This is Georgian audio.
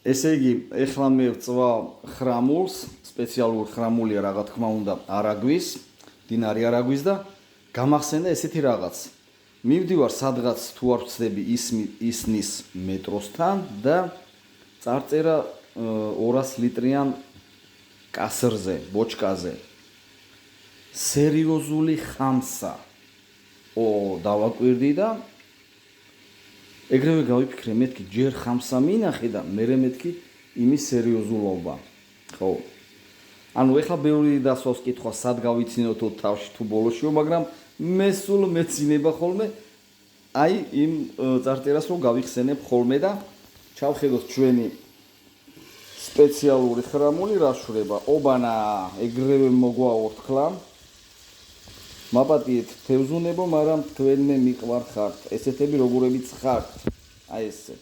ესე იგი, ეხლა მე ვწვა ხრამულს, სპეციალური ხრამულია რა თქმა უნდა არაგვის, დინარი არაგვის და გამახსენდა ესეთი რაღაც. მივდივარ სადღაც თუ არ ვცდები ისნის მეტროსთან და წარწერა 200 ლიტრიან კასრზე, ბოჭკაზე. სერიოზული ხამსა. დავაკვირდი და ეგრევე გავიფიქრე, მეთქი ჯერ ხამსა მინახე და მერე მეთქი იმის სერიოზულობა. ხო. ანუ ეხლა ბევრი დასვავს კითხვა, სად გავიცინოთო თავში თუ ბოლოშიო, მაგრამ მე სულ მეცინება ხოლმე აი იმ წარწერას რომ გავიხსენებ ხოლმე და ჩავხედოთ ჩვენი სპეციალური ხრამული რა შვრება. ობანა, ეგრევე მოგვაორთქლა. მაპატიეთ თევზუნებო, მაგრამ თქვენ მე მიყვარხართ. ესეთები როგორებიც ხართ. აი ესე.